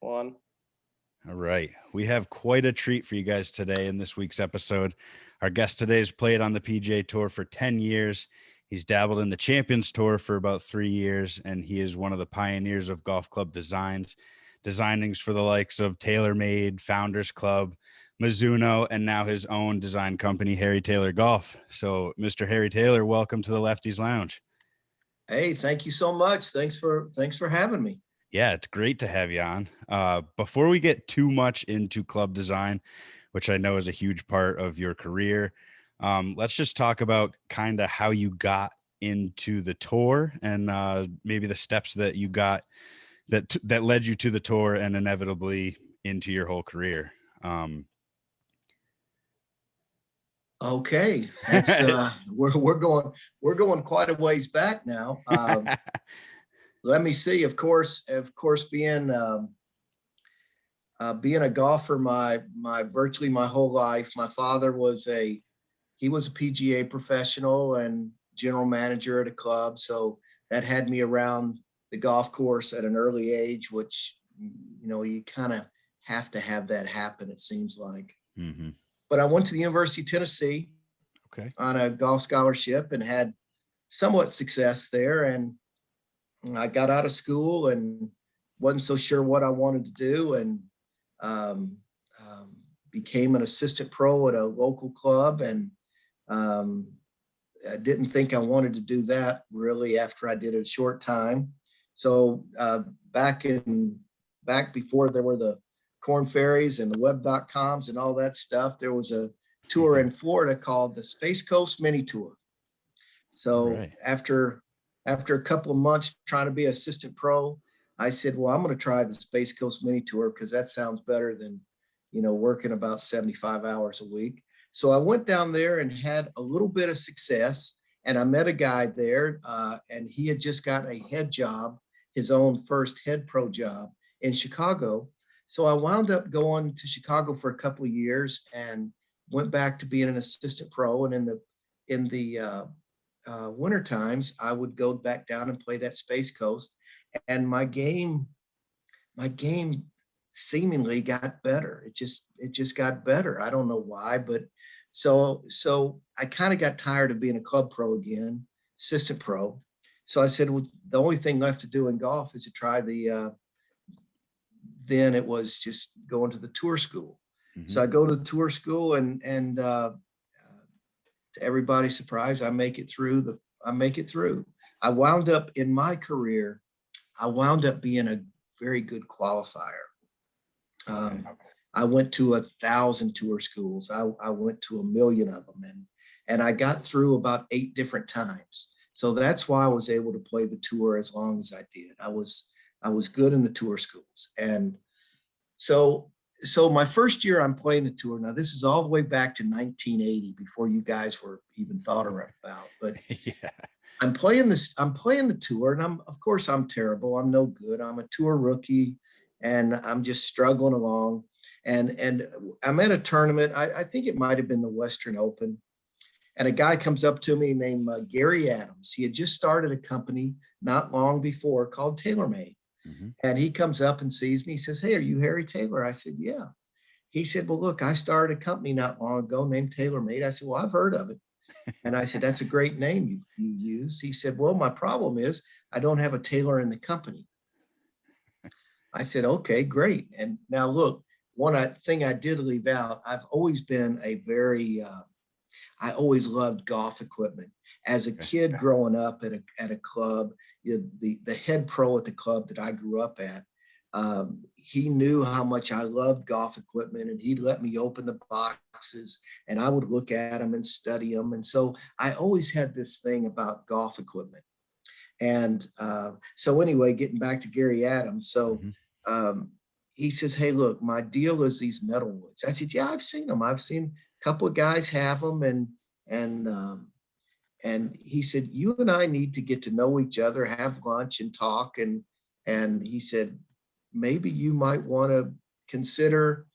One. All right. We have quite a treat for you guys today in this week's episode. Our guest today has played on the PGA Tour for 10 years. He's dabbled in the Champions Tour for about 3 years, and he is one of the pioneers of golf club designings for the likes of TaylorMade, Founders Club, Mizuno, and now his own design company, Harry Taylor Golf. So, Mr. Harry Taylor, welcome to the Lefty's Lounge. Hey, thank you so much. Thanks for having me. Yeah, it's great to have you on. Before we get too much into club design, which I know is a huge part of your career, let's just talk about kind of how you got into the tour and maybe the steps that you got that led you to the tour and inevitably into your whole career. Okay, that's we're going quite a ways back now. Let me see. Of course, being a golfer my virtually my whole life. My father was a PGA professional and general manager at a club, so that had me around the golf course at an early age, which you kind of have to have that happen, it seems like. Mm-hmm. But I went to the University of Tennessee on a golf scholarship and had somewhat success there. And I got out of school and wasn't so sure what I wanted to do, and became an assistant pro at a local club. And I didn't think I wanted to do that really after I did it a short time. So back before there were the Corn Ferries and the web.coms and all that stuff, there was a tour in Florida called the Space Coast Mini Tour. So after a couple of months trying to be assistant pro, I said, well, I'm going to try the Space Coast Mini Tour because that sounds better than, working about 75 hours a week. So I went down there and had a little bit of success, and I met a guy there, and he had just gotten a head job, his own first head pro job in Chicago. So I wound up going to Chicago for a couple of years and went back to being an assistant pro. And in the winter times, I would go back down and play that Space Coast, and my game seemingly got better. It just got better. I don't know why, but so I kind of got tired of being a club pro again, assistant pro. So I said, well, the only thing left to do in golf is to try then it was just going to the tour school. Mm-hmm. So I go to the tour school and to everybody's surprise, I make it through. I wound up in my career, being a very good qualifier. I went to 1,000 tour schools. I went to 1 million of them, and I got through about 8 different times. So that's why I was able to play the tour as long as I did. I was good in the tour schools. And so my first year I'm playing the tour. Now this is all the way back to 1980 before you guys were even thought about, but yeah. I'm playing the tour, and I'm terrible. I'm no good. I'm a tour rookie, and I'm just struggling along. And I'm at a tournament. I think it might've been the Western Open. And a guy comes up to me named Gary Adams. He had just started a company not long before called TaylorMade. Mm-hmm. And he comes up and sees me. He says, "Hey, are you Harry Taylor?" I said, "Yeah." He said, "Well, look, I started a company not long ago named TaylorMade." I said, "Well, I've heard of it." And I said, "That's a great name you use." He said, "Well, my problem is I don't have a tailor in the company." I said, "Okay, great." And now look, one thing I did leave out, I've always been I always loved golf equipment. As a kid growing up at a club, the head pro at the club that I grew up at, he knew how much I loved golf equipment, and he'd let me open the boxes, and I would look at them and study them. And so I always had this thing about golf equipment. And so anyway, getting back to Gary Adams. So he says, "Hey, look, my deal is these metal woods." I said, "Yeah, I've seen them. I've seen a couple of guys have them." And he said, "You and I need to get to know each other, have lunch and talk." And he said, "Maybe you might want to consider,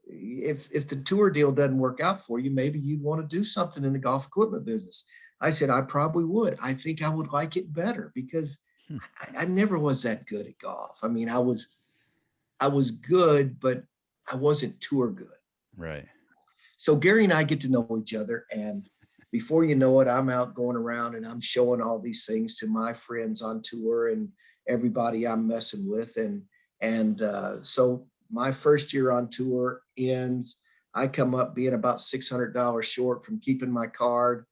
if the tour deal doesn't work out for you, maybe you'd want to do something in the golf equipment business." I said, "I probably would. I think I would like it better because I never was that good at golf. I mean, I was I was good, but I wasn't tour good. Right. So Gary and I get to know each other, and before you know it, I'm out going around and I'm showing all these things to my friends on tour and everybody I'm messing with. So my first year on tour ends. I come up being about $600 short from keeping my card.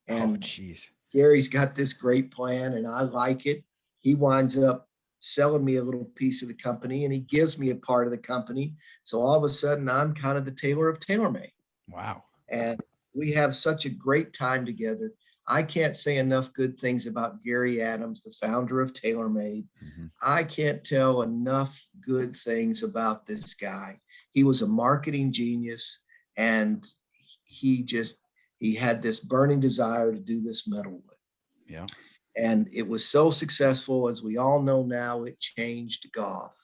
Oh, And geez. Gary's got this great plan and I like it. He winds up selling me a little piece of the company and he gives me a part of the company. So all of a sudden, I'm kind of the tailor of TaylorMade. Wow. And we have such a great time together. I can't say enough good things about Gary Adams, the founder of TaylorMade. Mm-hmm. I can't tell enough good things about this guy. He was a marketing genius, and he had this burning desire to do this metalwood. Yeah. And it was so successful, as we all know now, it changed golf.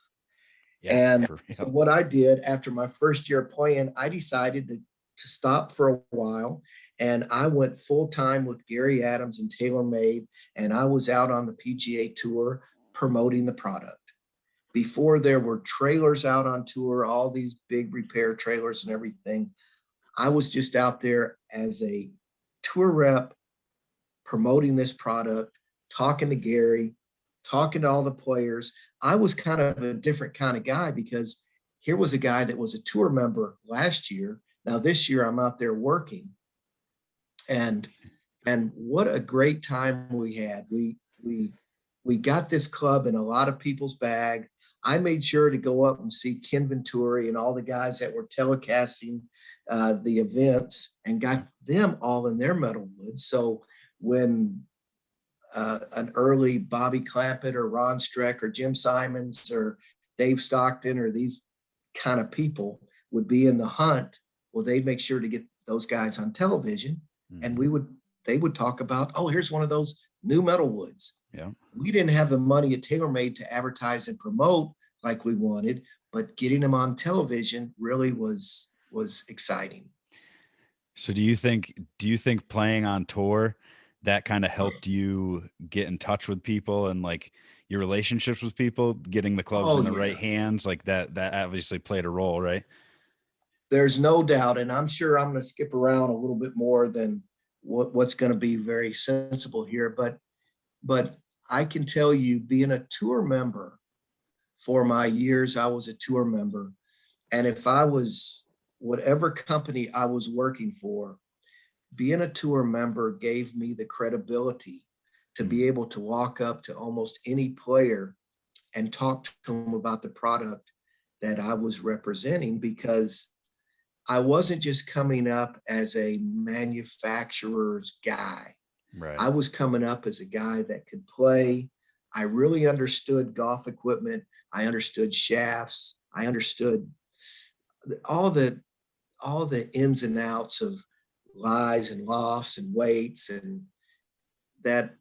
Yeah. And For so real. what I did after my first year playing, I decided to stop for a while. And I went full time with Gary Adams and TaylorMade. And I was out on the PGA Tour promoting the product. Before there were trailers out on tour, all these big repair trailers and everything, I was just out there as a tour rep promoting this product, talking to Gary, talking to all the players. I was kind of a different kind of guy because here was a guy that was a tour member last year. Now this year I'm out there working. And what a great time we had. We got this club in a lot of people's bag. I made sure to go up and see Ken Venturi and all the guys that were telecasting the events and got them all in their metal wood. So when an early Bobby Clampett or Ron Streck or Jim Simons or Dave Stockton or these kind of people would be in the hunt, well, they'd make sure to get those guys on television. And they would talk about, oh, here's one of those new metal woods. Yeah. We didn't have the money at TaylorMade to advertise and promote like we wanted, but getting them on television really was exciting. So do you think playing on tour that kind of helped you get in touch with people and like your relationships with people, getting the clubs Oh, in the yeah. right hands, like that obviously played a role, right? There's no doubt. And I'm sure I'm going to skip around a little bit more than what's going to be very sensible here. But I can tell you, being a tour member for my years, I was a tour member. And if I was whatever company I was working for, being a tour member gave me the credibility to be able to walk up to almost any player and talk to them about the product that I was representing, because I wasn't just coming up as a manufacturer's guy. Right. I was coming up as a guy that could play. I really understood golf equipment. I understood shafts. I understood all the ins and outs of lies and lofts and weights, and that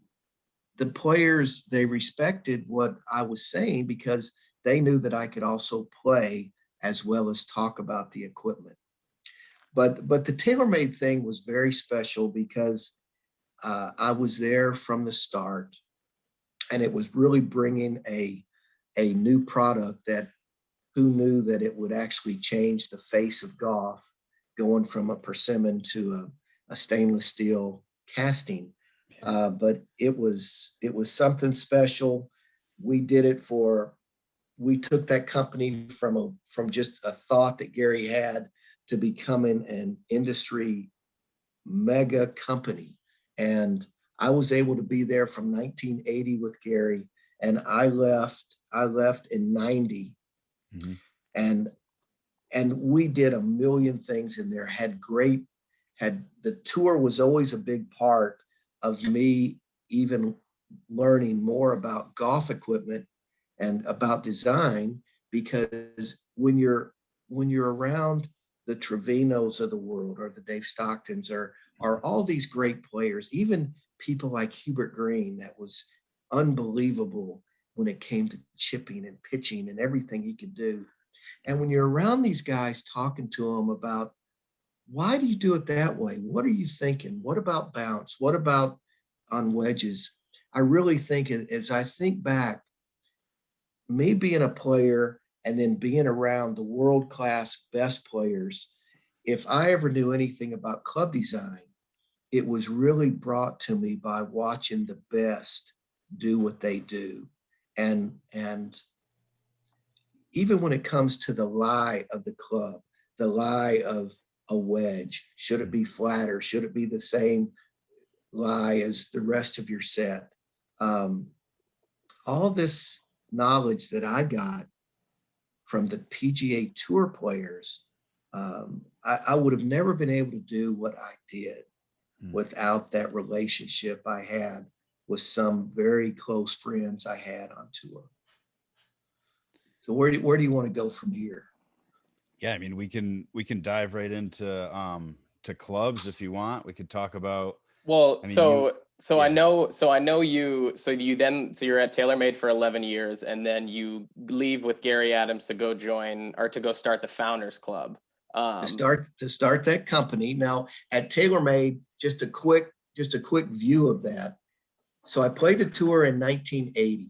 the players, they respected what I was saying because they knew that I could also play as well as talk about the equipment. But the TaylorMade thing was very special because I was there from the start, and it was really bringing a new product that who knew that it would actually change the face of golf, going from a persimmon to a stainless steel casting. But it was something special. We did it we took that company from just a thought that Gary had to becoming an industry mega company. And I was able to be there from 1980 with Gary, and I left in 90. Mm-hmm. And we did a million things in there. Had the tour was always a big part of me even learning more about golf equipment and about design, because when you're around the Trevinos of the world or the Dave Stocktons or all these great players, even people like Hubert Green, that was unbelievable when it came to chipping and pitching and everything he could do. And when you're around these guys talking to them about, why do you do it that way? What are you thinking? What about bounce? What about on wedges? I really think, as I think back, me being a player and then being around the world-class best players, if I ever knew anything about club design, it was really brought to me by watching the best do what they do. And even when it comes to the lie of the club, the lie of a wedge, should it be flatter? Should it be the same lie as the rest of your set? All this knowledge that I got from the PGA Tour players, I would have never been able to do what I did without that relationship I had with some very close friends I had on tour. So where do you want to go from here? Yeah, I mean, we can dive right into to clubs if you want. We could talk about. Well, I mean, so yeah. I know you. So you're at TaylorMade for 11 years, and then you leave with Gary Adams to go start the Founders Club. To start that company. Now at TaylorMade, just a quick view of that. So I played the tour in 1980.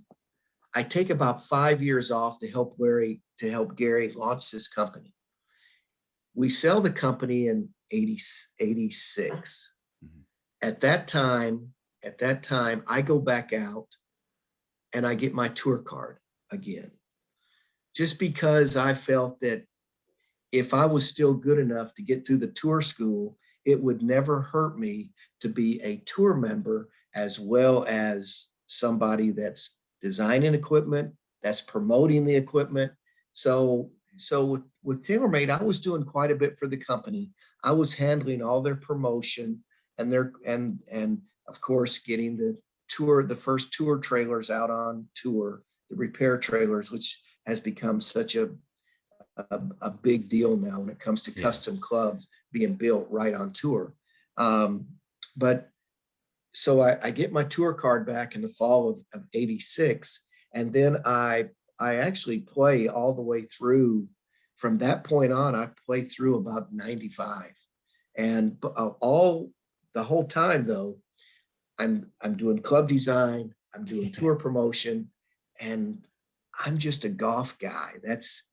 I take about 5 years off to help Gary launch this company. We sell the company in 86. Mm-hmm. At that time, I go back out and I get my tour card again, just because I felt that if I was still good enough to get through the tour school, it would never hurt me to be a tour member as well as somebody that's designing equipment, that's promoting the equipment. So with TaylorMade, I was doing quite a bit for the company. I was handling all their promotion and of course getting the first tour trailers out on tour, the repair trailers, which has become such a big deal now when it comes to custom clubs being built right on tour. But so I get my tour card back in the fall of 86. And then I actually play all the way through. From that point on, I play through about 95. And the whole time though, I'm doing club design, I'm doing tour promotion, and I'm just a golf guy. That's,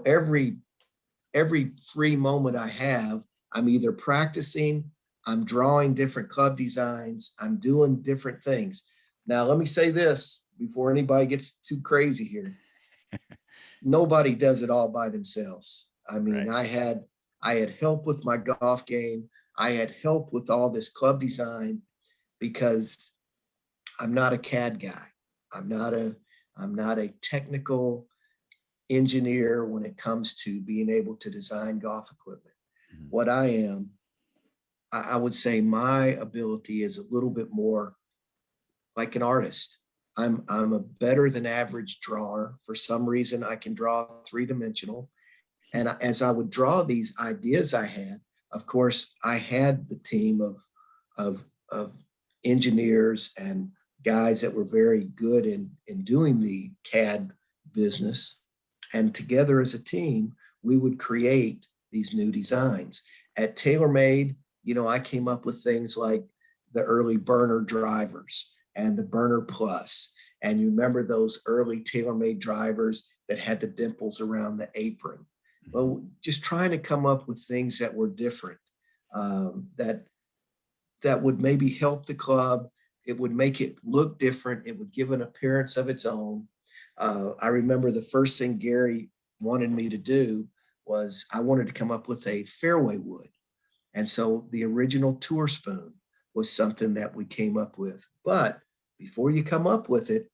every free moment I have, I'm either practicing, I'm drawing different club designs, I'm doing different things. Now, let me say this before anybody gets too crazy here. Nobody does it all by themselves. I mean, right. I had help with my golf game. I had help with all this club design because I'm not a CAD guy. I'm not a technical engineer when it comes to being able to design golf equipment. Mm-hmm. What I am, I would say my ability is a little bit more like an artist. I'm a better than average drawer. For some reason, I can draw three-dimensional. And as I would draw these ideas I had, of course, I had the team of engineers and guys that were very good in doing the CAD business. And together as a team, we would create these new designs. At TaylorMade, I came up with things like the early burner drivers and the burner plus. And you remember those early TaylorMade drivers that had the dimples around the apron. Well, just trying to come up with things that were different, that would maybe help the club. It would make it look different. It would give an appearance of its own. I remember the first thing Gary wanted me to do was I wanted to come up with a fairway wood. And so the original tour spoon was something that we came up with. But before you come up with it,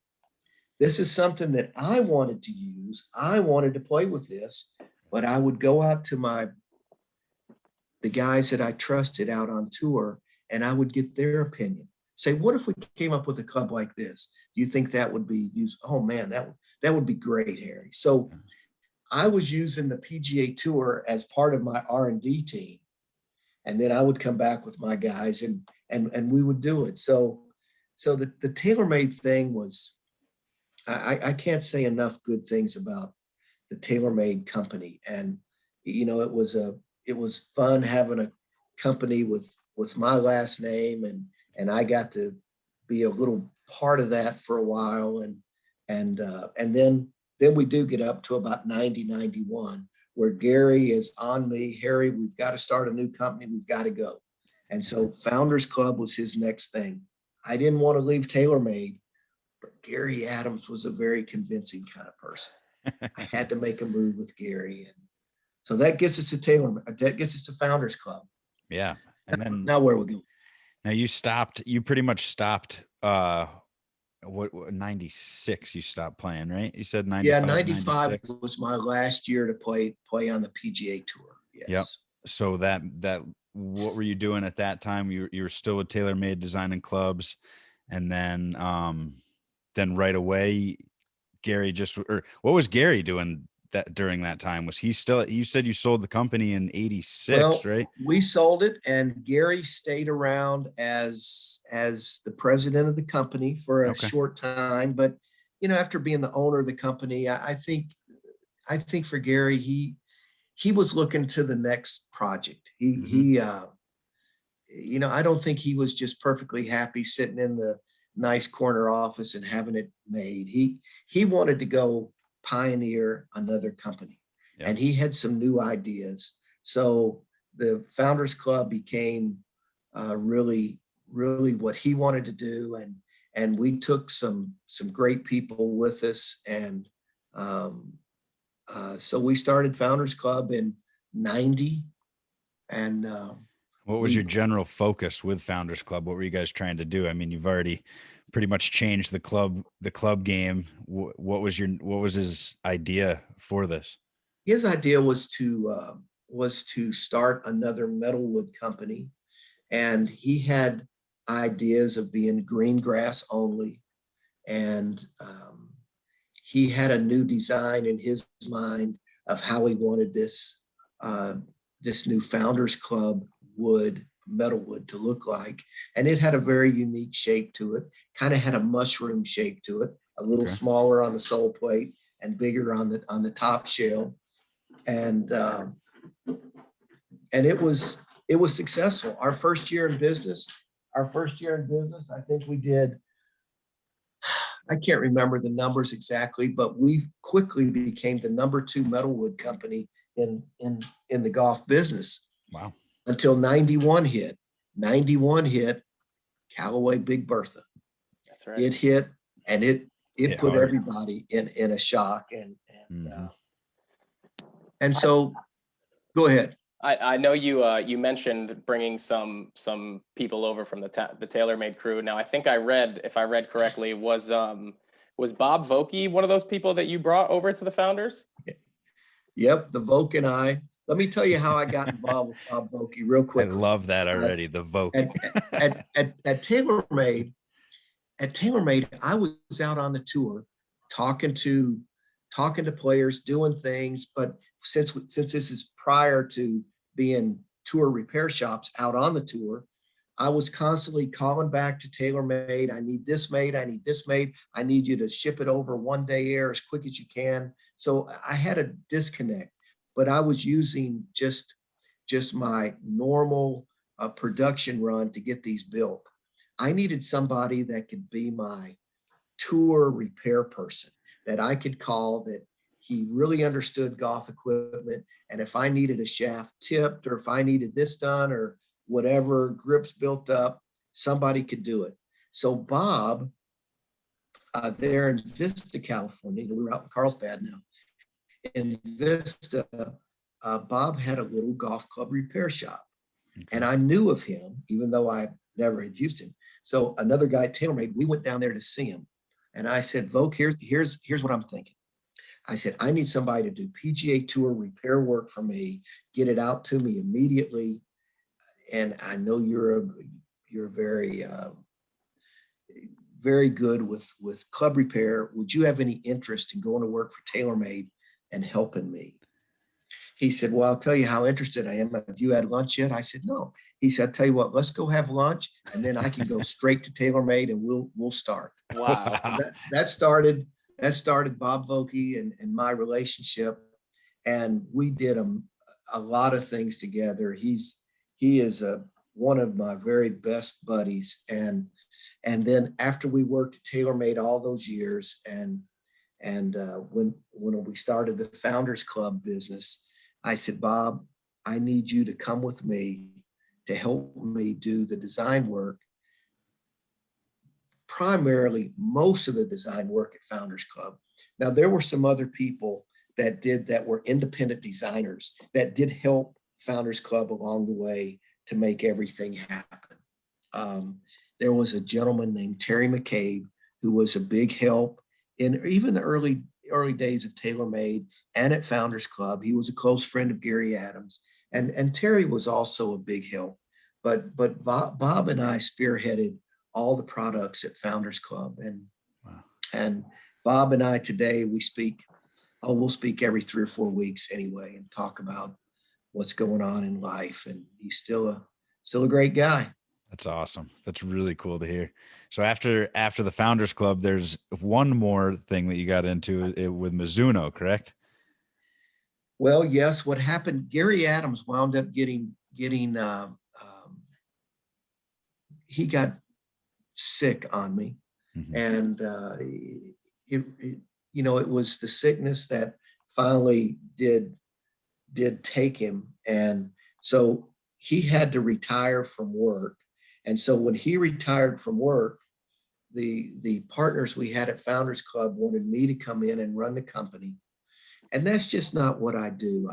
this is something that I wanted to use. I wanted to play with this, but I would go out to the guys that I trusted out on tour, and I would get their opinion. Say, what if we came up with a club like this? Do you think that would be used? Oh man, that would be great, Harry. So I was using the PGA Tour as part of my R&D team. And then I would come back with my guys and we would do it. So the TaylorMade thing was, I can't say enough good things about the TaylorMade company. And, it was fun having a company with my last name, and I got to be a little part of that for a while. And then then we do get up to about 90, 91, where Gary is on me. Harry, we've got to start a new company. We've got to go. And so Founders Club was his next thing. I didn't want to leave TaylorMade, but Gary Adams was a very convincing kind of person. I had to make a move with Gary. And so that gets us to TaylorMade. That gets us to Founders Club. Yeah. And then now where are we going? Now you pretty much stopped, what 96 you stopped playing, right? You said 95. Yeah, 95 96. was my last year to play on the PGA Tour. Yes. Yep. So that what were you doing at that time? You were still with TaylorMade designing clubs, and then right away, Gary what was Gary doing that during that time? Was he still? You said you sold the company in 86, right? We sold it, and Gary stayed around as the president of the company for a short time. But after being the owner of the company, I think for Gary, he was looking to the next project. I don't think he was just perfectly happy sitting in the nice corner office and having it made. He wanted to go pioneer another company, and he had some new ideas. So the Founders Club became really, really what he wanted to do, and we took some great people with us, and so we started Founders Club in 90. And what was your general focus with Founders Club? What were you guys trying to do? I mean, you've already pretty much changed the club game. What was his idea for this? His idea was to start another metalwood company, and he had ideas of being green grass only, and he had a new design in his mind of how he wanted this new Founders Club metalwood to look like. And it had a very unique shape to it, kind of had a mushroom shape to it, a little smaller on the sole plate and bigger on the top shell. And it was successful. Our first year in business, I think we did, I can't remember the numbers exactly, but we quickly became the number 2 metalwood company in the golf business. Wow. Until 91 hit. 91 hit, Callaway Big Bertha. That's right. It hit, and it put hard. Everybody in a shock. And so, go ahead. I know you mentioned bringing some people over from the TaylorMade crew. Now, I think if I read correctly, was Bob Vokey one of those people that you brought over to the Founders? Yep, the Voke and I. Let me tell you how I got involved with Bob Vokey real quick. I love that already. The Voke at TaylorMade. At TaylorMade, I was out on the tour, talking to players, doing things. But since this is prior to being tour repair shops out on the tour, I was constantly calling back to TaylorMade. I need this made. I need this made. I need you to ship it over one day air as quick as you can. So I had a disconnect, but I was using just my normal production run to get these built. I needed somebody that could be my tour repair person, that I could call, that he really understood golf equipment. And if I needed a shaft tipped, or if I needed this done, or whatever, grips built up, somebody could do it. So Bob, there in Vista, California, we're out in Carlsbad now. In Vista, Bob had a little golf club repair shop. And I knew of him, even though I never had used him. So another guy at TaylorMade, we went down there to see him. And I said, Voke, here's what I'm thinking. I said, I need somebody to do PGA Tour repair work for me, get it out to me immediately. And I know you're very, very good with club repair. Would you have any interest in going to work for TaylorMade and helping me? He said, well, I'll tell you how interested I am. Have you had lunch yet? I said, no. He said, I'll tell you what, let's go have lunch, and then I can go straight to TaylorMade and we'll start. Wow. That started Bob Vokey and my relationship. And we did a lot of things together. He is one of my very best buddies. And then after we worked at TaylorMade all those years, and And when we started the Founders Club business, I said, Bob, I need you to come with me to help me do the design work. Primarily, most of the design work at Founders Club. Now, there were some other people that were independent designers that did help Founders Club along the way to make everything happen. There was a gentleman named Terry McCabe who was a big help in even the early days of TaylorMade and at Founders Club. He was a close friend of Gary Adams, and Terry was also a big help. But Bob and I spearheaded all the products at Founders Club, and Bob and I today we'll speak every 3 or 4 weeks anyway, and talk about what's going on in life. And he's still a great guy. That's awesome. That's really cool to hear. So after the Founders Club, there's one more thing that you got into with Mizuno, correct? Well, yes. What happened? Gary Adams wound up getting he got sick on me, and it was the sickness that finally did take him, and so he had to retire from work. And so when he retired from work, the partners we had at Founders Club wanted me to come in and run the company. And that's just not what I do.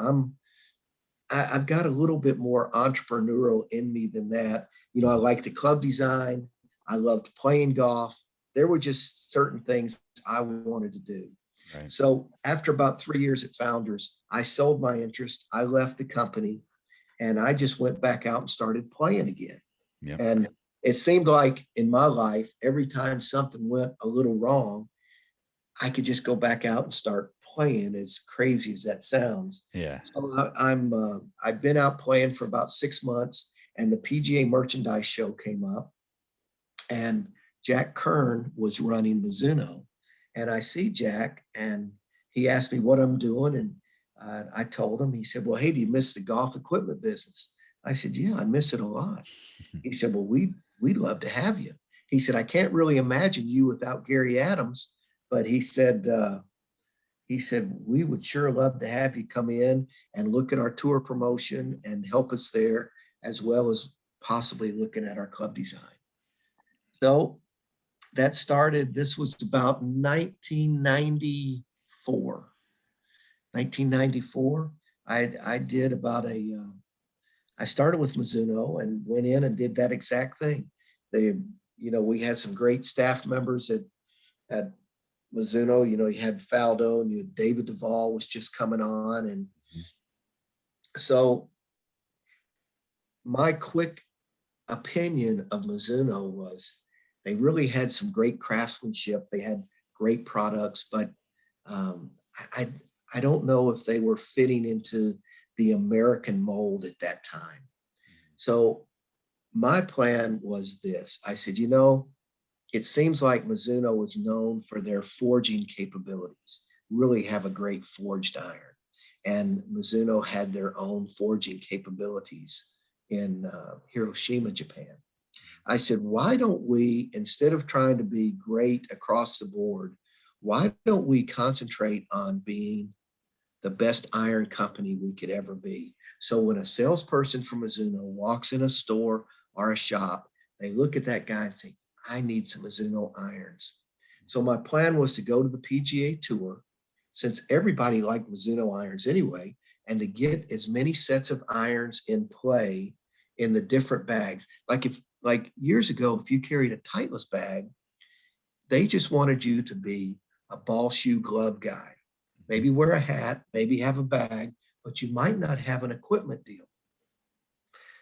I've got a little bit more entrepreneurial in me than that. I like the club design. I loved playing golf. There were just certain things I wanted to do. Right. So after about 3 years at Founders, I sold my interest. I left the company, and I just went back out and started playing again. Yeah. And it seemed like in my life, every time something went a little wrong, I could just go back out and start playing, as crazy as that sounds. Yeah. So I've been out playing for about 6 months, and the PGA Merchandise Show came up, and Jack Kern was running Mizuno, and I see Jack, and he asked me what I'm doing, and I told him. He said, well, hey, do you miss the golf equipment business? I said, yeah, I miss it a lot. He said, well, we'd love to have you. He said, I can't really imagine you without Gary Adams, but he said, we would sure love to have you come in and look at our tour promotion and help us there, as well as possibly looking at our club design. So that started, this was about 1994. 1994, I did about I started with Mizuno and went in and did that exact thing. We had some great staff members at Mizuno. You had Faldo, and you had David Duvall was just coming on. And so my quick opinion of Mizuno was they really had some great craftsmanship. They had great products, but I don't know if they were fitting into the American mold at that time. So my plan was this. I said, it seems like Mizuno is known for their forging capabilities, really have a great forged iron. And Mizuno had their own forging capabilities in Hiroshima, Japan. I said, why don't we, instead of trying to be great across the board, why don't we concentrate on being the best iron company we could ever be? So when a salesperson from Mizuno walks in a store or a shop, they look at that guy and say, I need some Mizuno irons. So my plan was to go to the PGA Tour, since everybody liked Mizuno irons anyway, and to get as many sets of irons in play in the different bags. Like years ago, if you carried a Titleist bag, they just wanted you to be a ball, shoe, glove guy. Maybe wear a hat, maybe have a bag, but you might not have an equipment deal.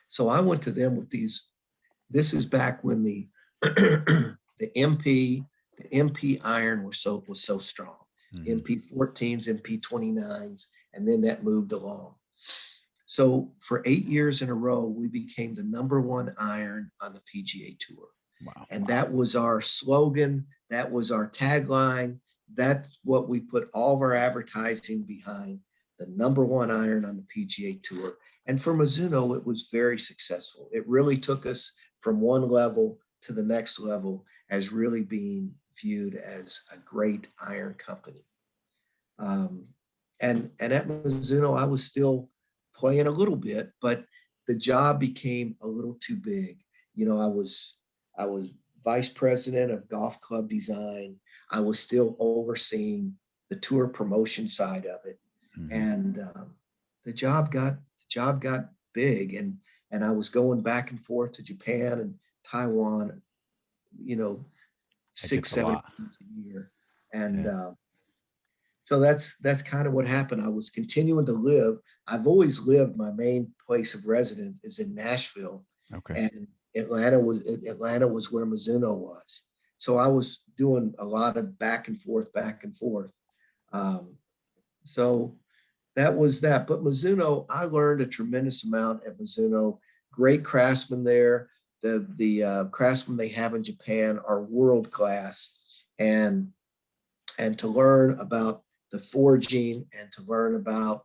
So I went to them with these. This is back when the MP iron was so strong. MP 14s, MP 29s, and then that moved along. So for 8 years in a row, we became the #1 iron on the PGA Tour. Wow. And that was our slogan. That was our tagline. That's what we put all of our advertising behind, the #1 iron on the PGA Tour. And for Mizuno, it was very successful. It really took us from one level to the next level as really being viewed as a great iron company. And at Mizuno, I was still playing a little bit, but the job became a little too big. I was vice president of golf club design. I was still overseeing the tour promotion side of it, and the job got big, and I was going back and forth to Japan and Taiwan, 6-7 times a year, and so that's kind of what happened. I was continuing to live. I've always lived. My main place of residence is in Nashville, and Atlanta was where Mizuno was. So I was doing a lot of back and forth. So that was that. But Mizuno, I learned a tremendous amount at Mizuno. Great craftsmen there. The craftsmen they have in Japan are world class, and to learn about the forging and to learn about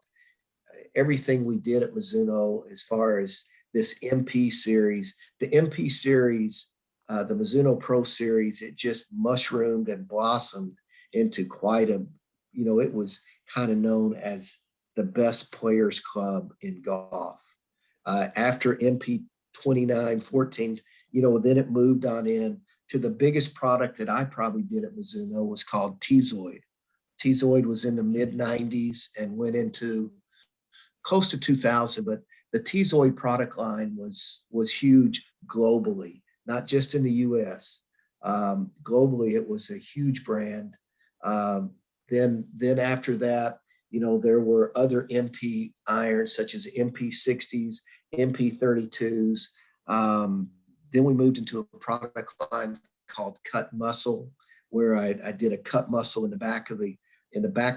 everything we did at Mizuno as far as this MP series. The MP series, the Mizuno Pro Series, it just mushroomed and blossomed into quite a, it was kind of known as the best players club in golf. After MP 2914, then it moved on in to the biggest product that I probably did at Mizuno was called T-Zoid. T-Zoid was in the mid 90s and went into close to 2000, but the T-Zoid product line was huge globally, not just in the US. Globally, it was a huge brand. Then after that, there were other MP irons such as MP60s, MP32s. Then we moved into a product line called Cut Muscle, where I did a cut muscle in the back of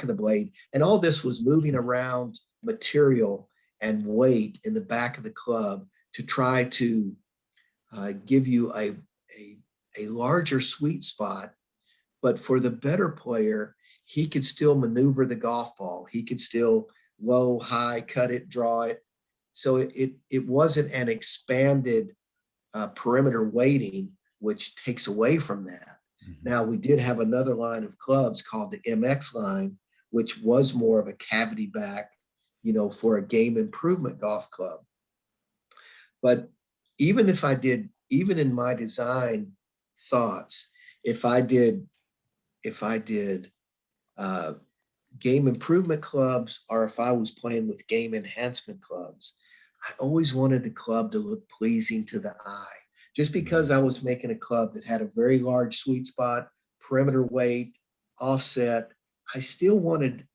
the blade, and all this was moving around material and weight in the back of the club to try to give you a larger sweet spot. But for the better player, he could still maneuver the golf ball. He could still low, high, cut it, draw it. So it wasn't an expanded perimeter weighting, which takes away from that. Now, we did have another line of clubs called the MX line, which was more of a cavity back, for a game improvement golf club. But even in my design thoughts, if I did game improvement clubs, or if I was playing with game enhancement clubs, I always wanted the club to look pleasing to the eye. Just because I was making a club that had a very large sweet spot, perimeter weight, offset, I still wanted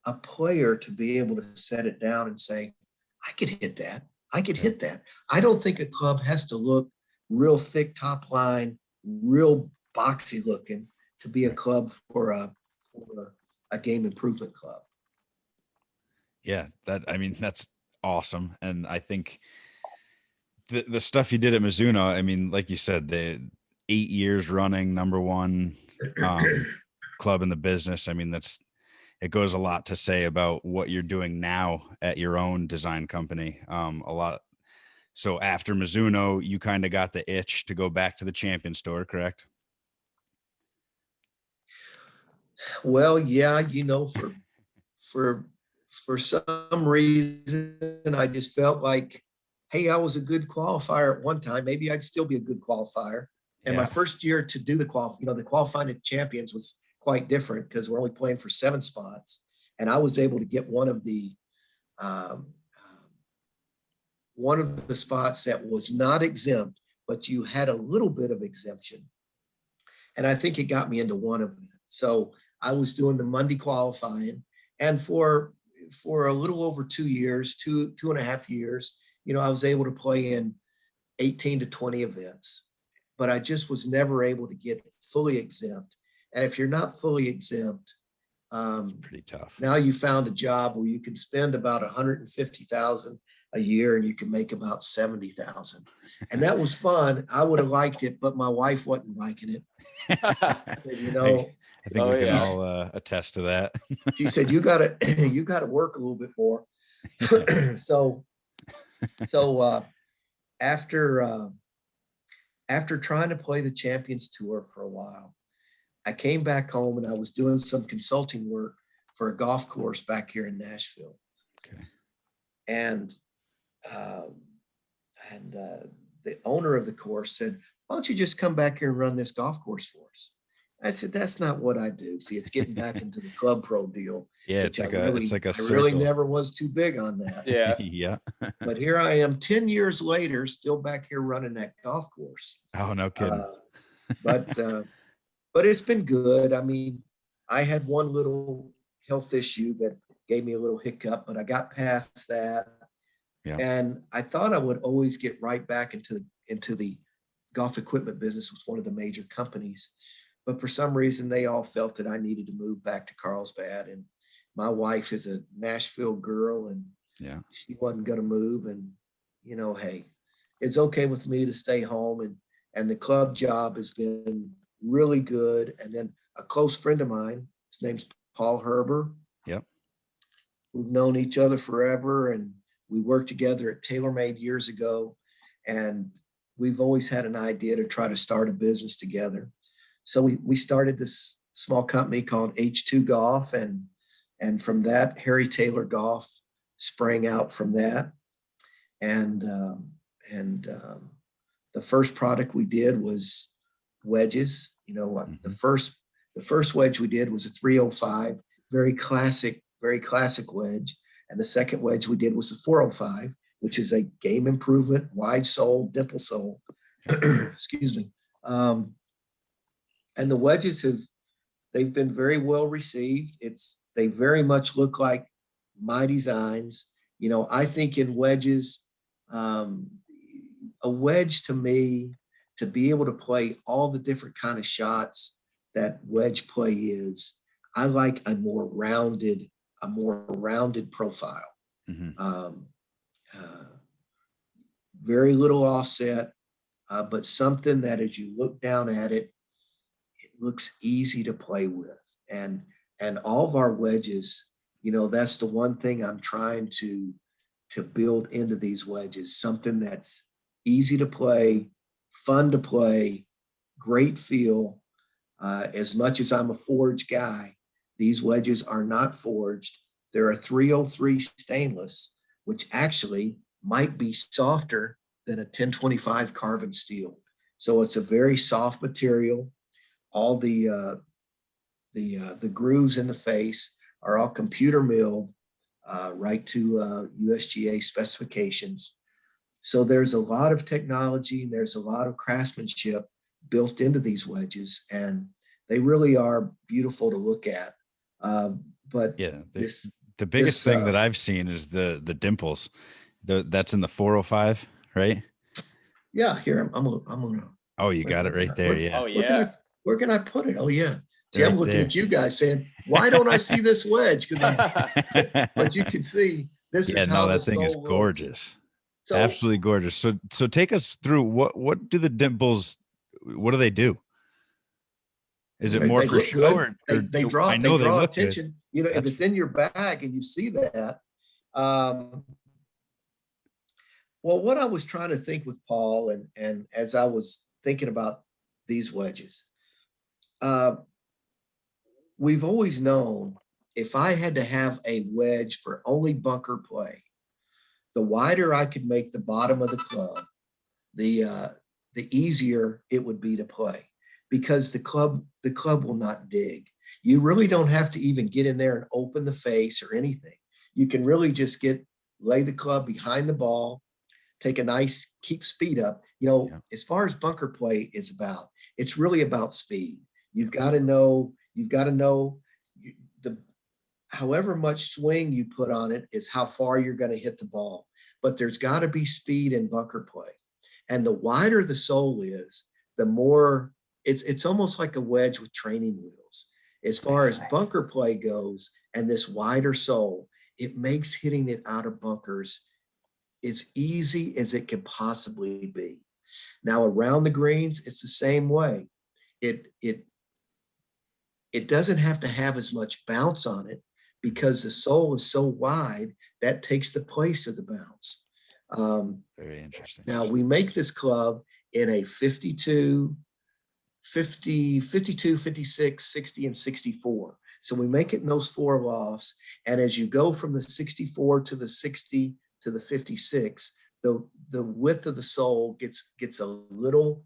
a player to be able to set it down and say, I could hit that. I could hit that. I don't think a club has to look real thick top line, real boxy looking to be a club for a game improvement club. Yeah, that's awesome. And I think the stuff you did at Mizuno, like you said, the 8 years running #1 club in the business. It goes a lot to say about what you're doing now at your own design company. A lot. So after Mizuno, you kind of got the itch to go back to the Champions Tour, correct? Well, yeah, for some reason, I just felt like, hey, I was a good qualifier at one time. Maybe I'd still be a good qualifier. And my first year to do the qualifying at Champions was quite different because we're only playing for 7 spots. And I was able to get one of the spots that was not exempt, but you had a little bit of exemption. And I think it got me into one of them. So I was doing the Monday qualifying, and for a little over 2 years, two and a half years, I was able to play in 18 to 20 events, but I just was never able to get fully exempt. And if you're not fully exempt, pretty tough. Now you found a job where you can spend about $150,000 a year and you can make about $70,000. And that was fun. I would have liked it, but my wife wasn't liking it. I think we can all attest to that. She said, you gotta work a little bit more. So after trying to play the Champions Tour for a while, I came back home and I was doing some consulting work for a golf course back here in Nashville. Okay. And the owner of the course said, why don't you just come back here and run this golf course for us? I said, that's not what I do. See, it's getting back into the club pro deal. Yeah, which it's like a I really circle. never was too big on that. Yeah. Yeah. But here I am 10 years later, still back here running that golf course. Oh, no kidding. But it's been good. I mean, I had one little health issue that gave me a little hiccup, but I got past that. Yeah. And I thought I would always get right back into the golf equipment business with one of the major companies. But for some reason, they all felt that I needed to move back to Carlsbad. And my wife is a Nashville girl, and Yeah. she wasn't going to move. And, hey, it's okay with me to stay home. And the club job has been really good. And then a close friend of mine, his name's Paul Herber. Yep. We've known each other forever, and we worked together at TaylorMade years ago. And we've always had an idea to try to start a business together. So we started this small company called H2 Golf, and from that, Harry Taylor Golf sprang out from that. And the first product we did was wedges. The first wedge we did was a 305, very classic wedge. And the second wedge we did was a 405, which is a game improvement, wide sole, dimple sole. Excuse me. And the wedges they've been very well received. They very much look like my designs. I think in wedges, a wedge to me, to be able to play all the different kind of shots that wedge play is, I like a more rounded profile. Mm-hmm. Very little offset, but something that as you look down at it, it looks easy to play with. And all of our wedges, that's the one thing I'm trying to build into these wedges, something that's easy to play, fun to play, great feel. As much as I'm a forged guy, these wedges are not forged. They're a 303 stainless, which actually might be softer than a 1025 carbon steel. So it's a very soft material. All the grooves in the face are all computer milled right to USGA specifications. So there's a lot of technology, and there's a lot of craftsmanship built into these wedges, and they really are beautiful to look at. But yeah, the biggest thing that I've seen is the dimples. That's in the 405, right? Yeah, here I'm gonna. Oh, you got it right there. Yeah. Oh yeah. Where can I put it? Oh yeah. See, Right I'm looking there. at you guys saying, why don't I see this wedge? But you can see this is how that the thing is sole gorgeous. looks. So, Absolutely gorgeous. So take us through what do the dimples? What do they do? Is it more they for look show good. or They draw. I know they draw look attention. good. If it's in your bag and you see that. Well, what I was trying to think with Paul, and as I was thinking about these wedges, we've always known if I had to have a wedge for only bunker play, the wider I could make the bottom of the club, the easier it would be to play, because the club will not dig. You really don't have to even get in there and open the face or anything. You can really just lay the club behind the ball, take a nice, keep speed up. As far as bunker play is about, it's really about speed. You've got to know however much swing you put on it is how far you're going to hit the ball. But there's got to be speed in bunker play. And the wider the sole is, the more it's almost like a wedge with training wheels. As far as bunker play goes, and this wider sole, it makes hitting it out of bunkers as easy as it can possibly be. Now, around the greens, it's the same way. It doesn't have to have as much bounce on it because the sole is so wide that takes the place of the bounce. Very interesting. Now, we make this club in a 52, 56, 60, and 64. So we make it in those 4 lofts. And as you go from the 64 to the 60 to the 56, the width of the sole gets a little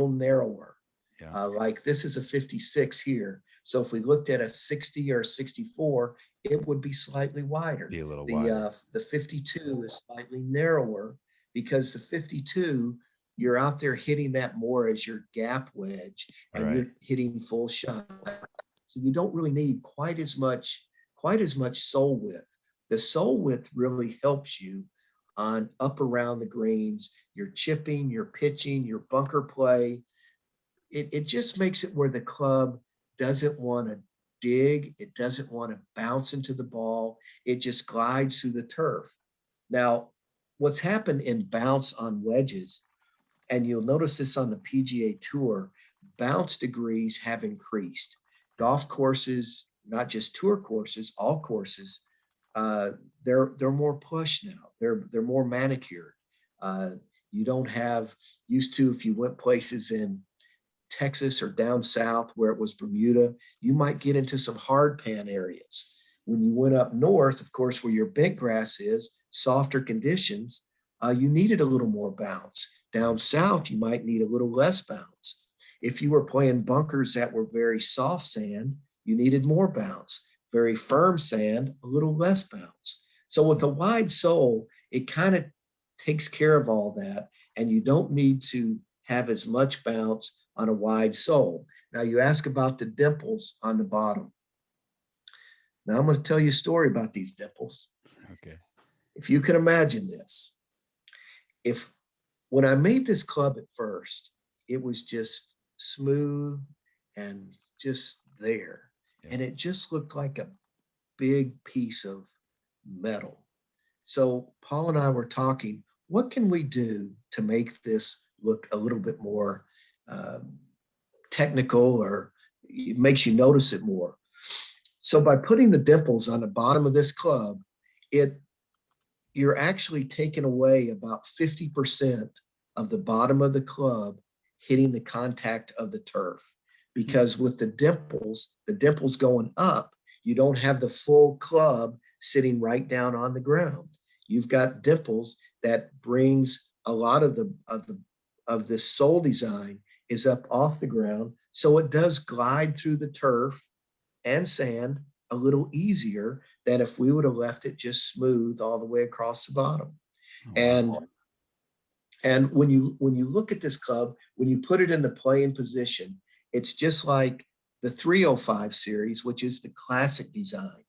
narrower. Yeah. Like this is a 56 here. So if we looked at a 60 or a 64, it would be slightly wider. Be a little wider. The 52 is slightly narrower because the 52, you're out there hitting that more as your gap wedge, and you're hitting full shot. So you don't really need quite as much sole width. The sole width really helps you on up around the greens, your chipping, your pitching, your bunker play. It just makes it where the club doesn't want to dig. It doesn't want to bounce into the ball. It just glides through the turf. Now, what's happened in bounce on wedges, and you'll notice this on the PGA Tour, bounce degrees have increased. Golf courses, not just tour courses, all courses, they're more plush now. They're more manicured. You don't have, used to, if you went places in Texas or down south where it was Bermuda, you might get into some hard pan areas. When you went up north, of course, where your bent grass is, softer conditions, you needed a little more bounce. Down south, you might need a little less bounce. If you were playing bunkers that were very soft sand, you needed more bounce. Very firm sand, a little less bounce. So with a wide sole, it kind of takes care of all that, and you don't need to have as much bounce on a wide sole. Now you ask about the dimples on the bottom. Now I'm going to tell you a story about these dimples. Okay. If you can imagine this, when I made this club at first, it was just smooth and just there. Yeah. And it just looked like a big piece of metal. So Paul and I were talking, what can we do to make this look a little bit more technical, or it makes you notice it more? So by putting the dimples on the bottom of this club, you're actually taking away about 50% of the bottom of the club hitting the contact of the turf. Because with the dimples going up, you don't have the full club sitting right down on the ground. You've got dimples that brings a lot of this sole design is up off the ground. So it does glide through the turf and sand a little easier than if we would have left it just smooth all the way across the bottom. Oh, wow. And when you look at this club, when you put it in the playing position, it's just like the 305 series, which is the classic design.